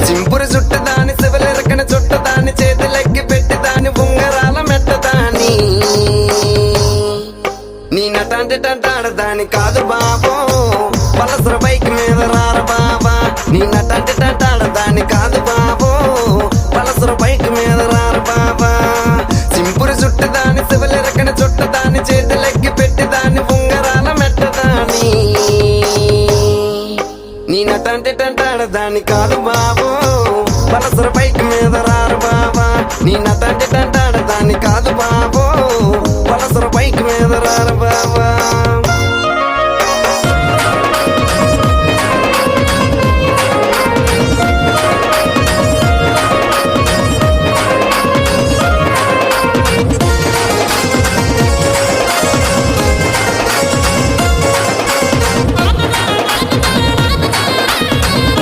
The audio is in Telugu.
సింపురు చుట్టదాని శివలెరకన చుట్టదాని చేతులెక్కి పెట్టిదాని ఉంగరాల మెట్టదాని నీ నటాంటి టంటాడదాని కాదు బాబో పలసర బైక్ మీద రార బాబా నీ నటాంటి టంటాడదాని కాదు బాబో పలసర బైక్ మీద రార బాబా సింపురు చుట్టదాని శివలెరకన చుట్టదాని చేతులెక్కి పెట్టిదాని ఉంగరాల మెట్టదాని నీ నటాంటి టంటాడదాని కాదు బాబో పలసర బైక్ మీద రారు బాబా నీ నటాంటి టంటాడదాని కాదు బాబో పలసర బైక్ మీద రారు బాబా